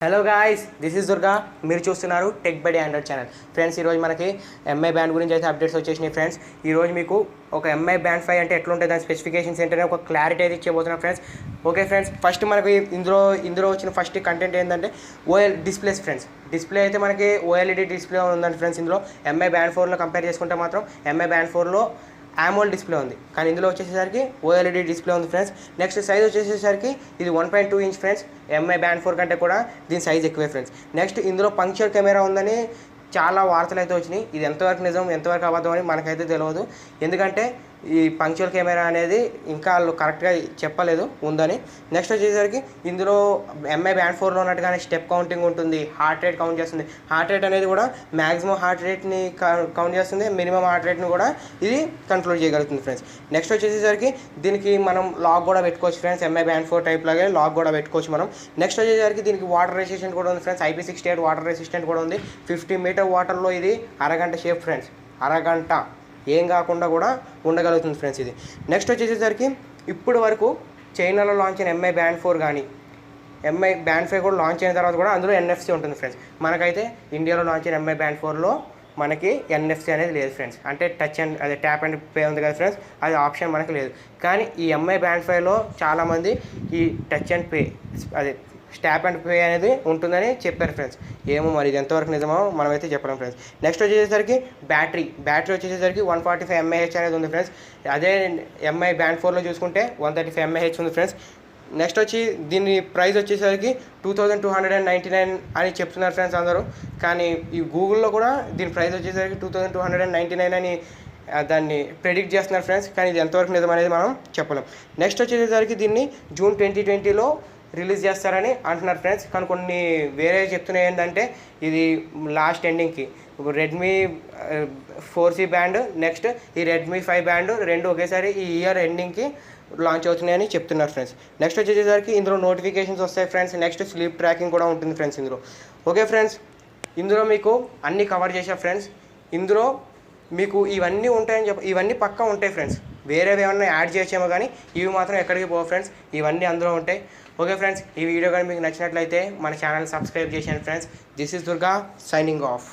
Hello guys, this is Durga. మీరు చూస్తున్నారు tech by Android channel. Friends, ఈరోజు మనకి ఎంఐ బ్యాండ్ గురించి అయితే అప్డేట్స్ వచ్చేసినాయి. ఫ్రెండ్స్, ఈరోజు మీకు ఒక ఎంఐ బ్యాండ్ 5 అంటే ఎట్లుంటుంది, దాని స్పెసిఫికేషన్స్ ఏంటనే ఒక క్లారిటీ అయితే ఇచ్చేబోతున్నాం ఫ్రెండ్స్. ఓకే ఫ్రెండ్స్, ఫస్ట్ మనకి ఇందులో వచ్చిన ఫస్ట్ కంటెంట్ ఏంటంటే ఓఎల్ డిస్ప్లేస్ ఫ్రెండ్స్. డిస్ప్లే అయితే మనకి ఓఎల్ఈడి డిస్ప్లే ఉందండి ఫ్రెండ్స్. ఇందులో ఎంఐ బ్యాండ్ 4లో కంపేర్ చేసుకుంటే మాత్రం ఎంఐ బ్యాండ్ 4లో AMOLED డిస్ప్లే ఉంది, కానీ ఇందులో వచ్చేసరికి ఓఎల్ఈడి డిస్ప్లే ఉంది ఫ్రెండ్స్. నెక్స్ట్ సైజ్ వచ్చేసరికి ఇది 1.2 ఇంచ్ ఫ్రెండ్స్. ఎంఐ బ్యాండ్ 4 కంటే కూడా దీని సైజ్ ఎక్కువే ఫ్రెండ్స్. నెక్స్ట్ ఇందులో పంక్చర్ కెమెరా ఉందని చాలా వార్తలు అయితే వచ్చినాయి. ఇది ఎంతవరకు నిజం ఎంతవరకు అబద్ధం అని మనకైతే తెలియదు, ఎందుకంటే ఈ పంక్చువల్ కెమెరా అనేది ఇంకా వాళ్ళు కరెక్ట్గా చెప్పలేదు ఉందని. నెక్స్ట్ వచ్చేసరికి ఇందులో ఎంఐ బ్యాండ్ 4లో ఉన్నట్టుగానే స్టెప్ కౌంటింగ్ ఉంటుంది, హార్ట్ రేట్ కౌంట్ చేస్తుంది. హార్ట్ రేట్ అనేది కూడా మ్యాక్సిమం హార్ట్ రేట్ని కౌంట్ చేస్తుంది, మినిమం హార్ట్ రేట్ని కూడా ఇది కంట్రోల్ చేయగలుగుతుంది ఫ్రెండ్స్. నెక్స్ట్ వచ్చేసరికి దీనికి మనం లాక్ కూడా పెట్టుకోవచ్చు ఫ్రెండ్స్. ఎంఐ బ్యాండ్ 4 టైప్ లాగే లాక్ కూడా పెట్టుకోవచ్చు మనం. నెక్స్ట్ వచ్చేసరికి దీనికి వాటర్ రెసిస్టెంట్ కూడా ఉంది ఫ్రెండ్స్. IP68 వాటర్ రెసిస్టెంట్ కూడా ఉంది. 50 మీటర్ వాటర్లో ఇది అరగంట సేఫ్ ఫ్రెండ్స్. అరగంట ఏం కాకుండా కూడా ఉండగలుగుతుంది ఫ్రెండ్స్ ఇది. నెక్స్ట్ వచ్చేసరికి ఇప్పుడు వరకు చైనాలో లాంచ్ అయిన ఎంఐ బ్యాండ్ 4 కానీ ఎంఐ బ్యాండ్ 5 కూడా లాంచ్ అయిన తర్వాత కూడా అందులో NFC ఉంటుంది ఫ్రెండ్స్. మనకైతే ఇండియాలో లాంచ్ అయిన ఎంఐ బ్యాండ్ 4లో మనకి NFC అనేది లేదు ఫ్రెండ్స్. అంటే టచ్ అండ్ అదే ట్యాప్ అండ్ పే ఉంది కదా ఫ్రెండ్స్, అది ఆప్షన్ మనకి లేదు. కానీ ఈ ఎంఐ బ్యాండ్ 5లో చాలామంది ఈ టచ్ అండ్ పే అదే ట్యాప్ అండ్ పే అనేది ఉంటుందని చెప్పారు ఫ్రెండ్స్. ఏమో మరి ఇది ఎంతవరకు నిజమో మనమైతే చెప్పలేం ఫ్రెండ్స్. నెక్స్ట్ వచ్చేసరికి బ్యాటరీ వచ్చేసరికి 145 mAh అనేది ఉంది ఫ్రెండ్స్. అదే ఎంఐ బ్యాండ్ 4లో చూసుకుంటే 135 mAh ఉంది ఫ్రెండ్స్. నెక్స్ట్ వచ్చి దీని ప్రైస్ వచ్చేసరికి 2299 అని చెప్తున్నారు ఫ్రెండ్స్ అందరూ. కానీ ఈ గూగుల్లో కూడా దీని ప్రైస్ వచ్చేసరికి 2299 అని దాన్ని ప్రెడిక్ట్ చేస్తున్నారు ఫ్రెండ్స్. కానీ ఇది ఎంతవరకు నిజం అనేది మనం చెప్పలేం. నెక్స్ట్ వచ్చేసరికి దీన్ని జూన్ 2020లో రిలీజ్ చేస్తారని అంటున్నారు ఫ్రెండ్స్. కానీ కొన్ని వేరే చెప్తున్నాయి ఏంటంటే ఇది లాస్ట్ ఎండింగ్కి రెడ్మీ 4C బ్యాండ్ నెక్స్ట్ ఈ రెడ్మీ 5 బ్యాండ్ రెండు ఒకేసారి ఈ ఇయర్ ఎండింగ్కి లాంచ్ అవుతున్నాయని చెప్తున్నారు ఫ్రెండ్స్. నెక్స్ట్ వచ్చేసరికి ఇందులో నోటిఫికేషన్స్ వస్తాయి ఫ్రెండ్స్. నెక్స్ట్ స్లీప్ ట్రాకింగ్ కూడా ఉంటుంది ఫ్రెండ్స్ ఇందులో. ఓకే ఫ్రెండ్స్, ఇందులో మీకు అన్నీ కవర్ చేసా ఫ్రెండ్స్. ఇందులో మీకు ఇవన్నీ ఉంటాయని ఇవన్నీ పక్కా ఉంటాయి ఫ్రెండ్స్. వేరేవి ఏమన్నా యాడ్ చేయొచ్చేమో కానీ ఇవి మాత్రం ఎక్కడికి పోవు ఫ్రెండ్స్. ఇవన్నీ అందులో ఉంటాయి. ఓకే ఫ్రెండ్స్, ఈ వీడియో కానీ మీకు నచ్చినట్లయితే మన ఛానల్ సబ్స్క్రైబ్ చేసాను friends. This is Durga signing off.